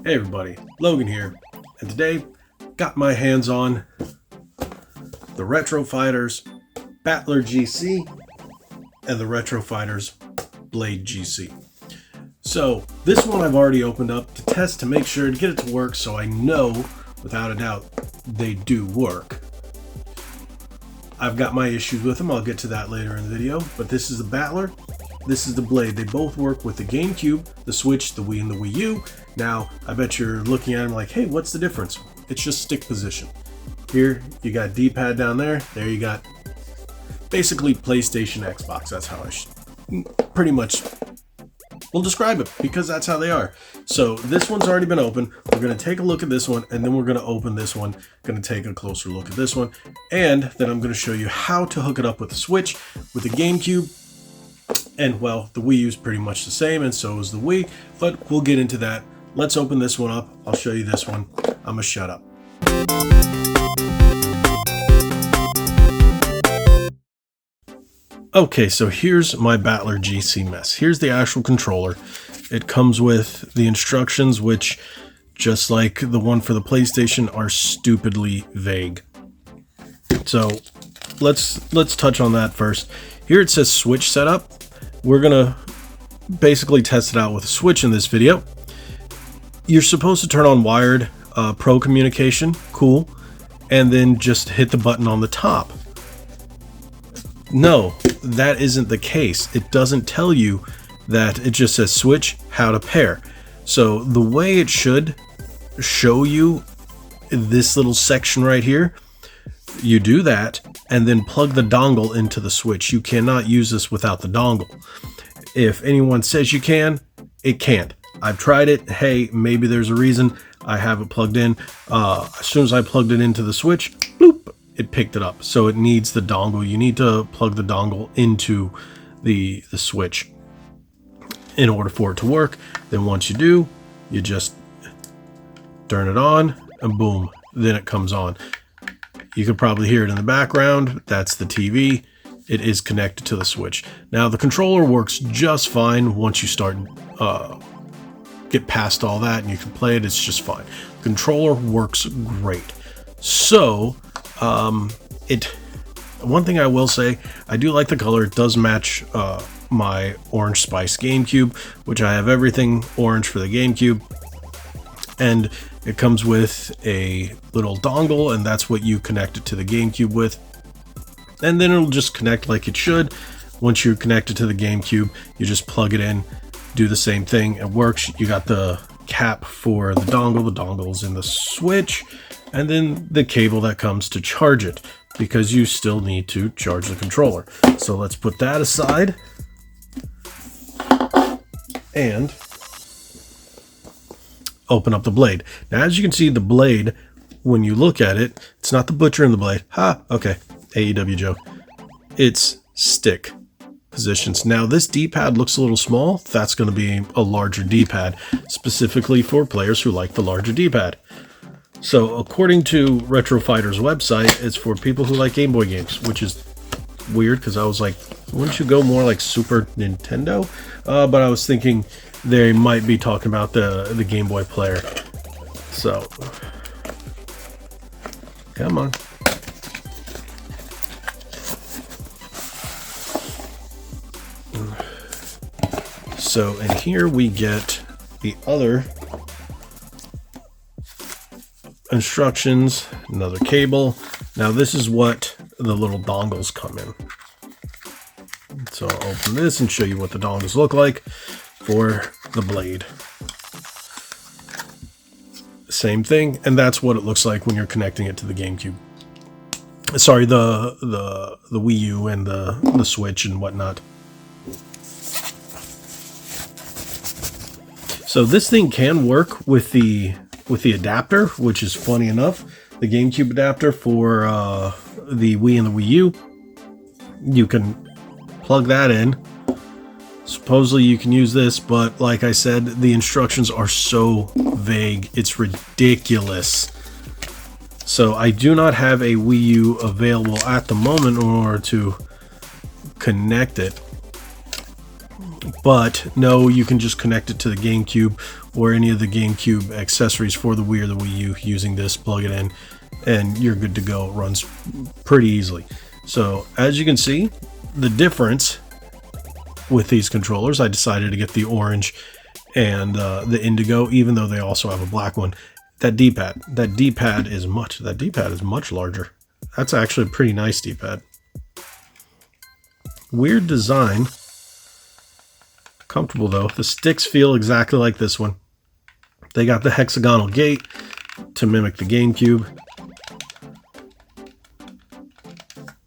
Hey everybody, Logan here, and today got my hands on the Retro Fighters BattlerGC and the Retro Fighters BladeGC. So this one I've already opened up to test to make sure to get it to work, so I know without a doubt they do work. I've got my issues with them, I'll get to that later in the video, but this is the Battler, this is the Blade. They both work with the GameCube, the Switch, the Wii, and the Wii U. Now, I bet you're looking at them like, hey, what's the difference? It's just stick position. Here, you got D-pad down there. There you got basically PlayStation, Xbox. That's how I pretty much will describe it, because that's how they are. So this one's already been opened. We're going to take a look at this one, and then we're going to open this one. Going to take a closer look at this one, and then I'm going to show you how to hook it up with the Switch, with the GameCube, and well, the Wii U is pretty much the same, and so is the Wii, but we'll get into that. Let's open this one up. I'll show you this one. I'm gonna shut up. Okay, so here's my BattlerGC mess. Here's the actual controller. It comes with the instructions, which, just like the one for the PlayStation, are stupidly vague. So let's touch on that first. Here it says Switch setup. We're gonna basically test it out with a Switch in this video. You're supposed to turn on wired pro communication, cool, and then just hit the button on the top. No, that isn't the case. It doesn't tell you that. It just says Switch, how to pair. So the way it should show you this little section right here, you do that and then plug the dongle into the Switch. You cannot use this without the dongle. If anyone says you can, it can't. I've tried it. Hey, maybe there's a reason I have it plugged in. As soon as I plugged it into the Switch, bloop, it picked it up. So it needs the dongle. You need to plug the dongle into the Switch in order for it to work. Then once you do, you just turn it on and boom, then it comes on. You could probably hear it in the background. That's the TV. It is connected to the Switch. Now the controller works just fine once you start get past all that and you can play it. It's just fine. The controller works great. So one thing I will say, I do like the color. It does match my Orange Spice GameCube, which I have everything orange for the GameCube, and it comes with a little dongle, and that's what you connect it to the GameCube with. And then it'll just connect like it should. Once you connect it to the GameCube, you just plug it in, do the same thing. It works. You got the cap for the dongle. The dongle's in the Switch, and then the cable that comes to charge it, because you still need to charge the controller. So let's put that aside. And open up the Blade. Now, as you can see, the Blade, when you look at it, it's not the Butcher and the Blade. Ha, okay, AEW joke. It's stick positions. Now, this D-pad looks a little small. That's going to be a larger D-pad, specifically for players who like the larger D-pad. So, according to Retro Fighters' website, it's for people who like Game Boy games, which is weird, because I was like, wouldn't you go more like Super Nintendo? But I was thinking they might be talking about the Game Boy player. So, come on. So, and here we get the other instructions, another cable. Now this is what the little dongles come in. So I'll open this and show you what the dongles look like for the Blade. Same thing, and that's what it looks like when you're connecting it to the GameCube. Sorry, the Wii U and the Switch and whatnot. So this thing can work with the adapter, which is funny enough. The GameCube adapter for the Wii and the Wii U. You can plug that in. Supposedly you can use this, but like I said, the instructions are so vague. It's ridiculous. So I do not have a Wii U available at the moment in order to connect it. But no, you can just connect it to the GameCube or any of the GameCube accessories for the Wii or the Wii U using this, plug it in, and you're good to go. It runs pretty easily. So as you can see, the difference with these controllers, I decided to get the orange and the indigo, even though they also have a black one. That D-pad is much larger. That's actually a pretty nice D-pad. Weird design. Comfortable though. The sticks feel exactly like this one. They got the hexagonal gate to mimic the GameCube.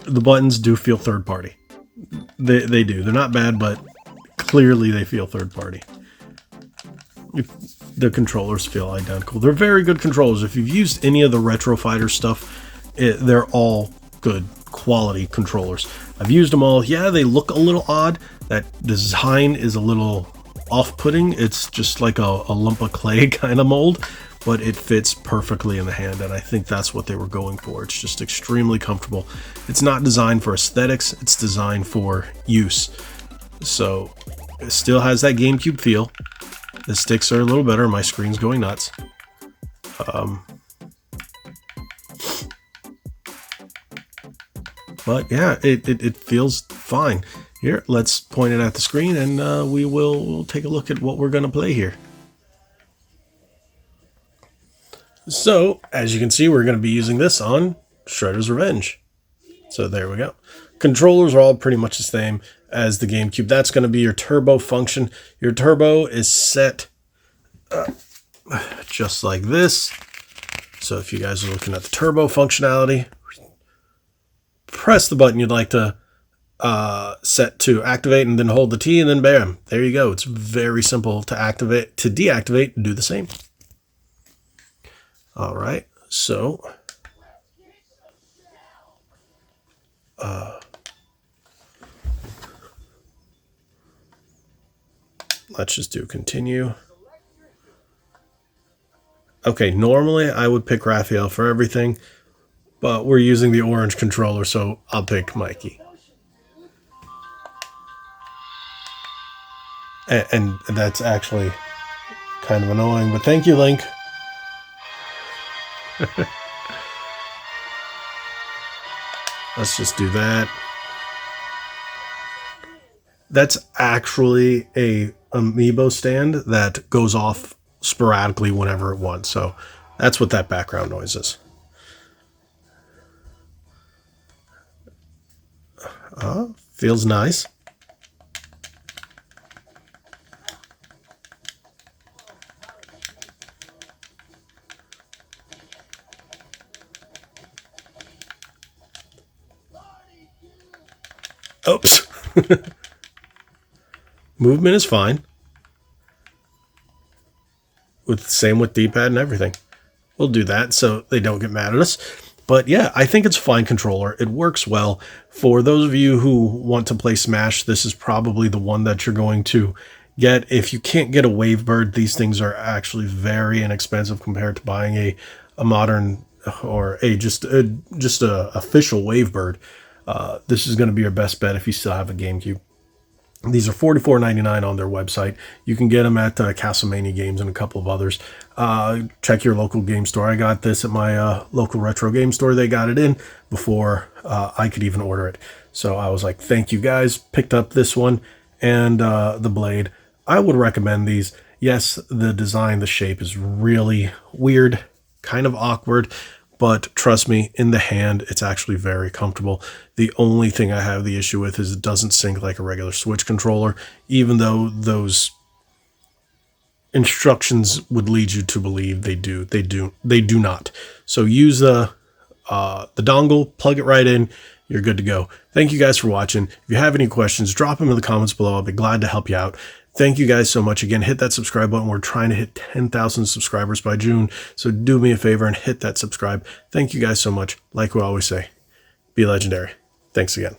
The buttons do feel third party. They do. They're not bad, but clearly they feel third party. The controllers feel identical. They're very good controllers. If you've used any of the Retro Fighter stuff, they're all good quality controllers. I've used them all. Yeah, they look a little odd. That design is a little off-putting. It's just like a lump of clay kind of mold, but it fits perfectly in the hand, and I think that's what they were going for. It's just extremely comfortable. It's not designed for aesthetics, it's designed for use. So it still has that GameCube feel. The sticks are a little better. My screen's going nuts. But yeah, it feels fine. Here, let's point it at the screen, and we'll take a look at what we're going to play here. So, as you can see, we're going to be using this on Shredder's Revenge. So there we go. Controllers are all pretty much the same as the GameCube. That's going to be your turbo function. Your turbo is set just like this. So if you guys are looking at the turbo functionality, press the button you'd like to set to activate, and then hold the T, and then bam, there you go. It's very simple to activate. To deactivate, do the same. All right, so let's just do continue. Okay, normally I would pick Raphael for everything, but we're using the orange controller, so I'll pick Mikey. And that's actually kind of annoying, but thank you, Link. Let's just do that. That's actually a amiibo stand that goes off sporadically whenever it wants. So that's what that background noise is. Feels nice. Oops. Movement is fine. Same with D-pad and everything. We'll do that so they don't get mad at us. But yeah, I think it's a fine controller. It works well. For those of you who want to play Smash, this is probably the one that you're going to get. If you can't get a Wavebird, these things are actually very inexpensive compared to buying a modern or just a official Wavebird. This is going to be your best bet if you still have a GameCube. These are $44.99 on their website. You can get them at Castlemania Games and a couple of others. Check your local game store. I got this at my local retro game store. They got it in before I could even order it. So I was like, thank you guys. Picked up this one and the Blade. I would recommend these. Yes, the design, the shape is really weird, kind of awkward. But trust me, in the hand, it's actually very comfortable. The only thing I have the issue with is it doesn't sync like a regular Switch controller, even though those instructions would lead you to believe they do. They do not. So use the dongle, plug it right in. You're good to go. Thank you guys for watching. If you have any questions, drop them in the comments below. I'll be glad to help you out. Thank you guys so much. Again, hit that subscribe button. We're trying to hit 10,000 subscribers by June. So do me a favor and hit that subscribe. Thank you guys so much. Like we always say, be legendary. Thanks again.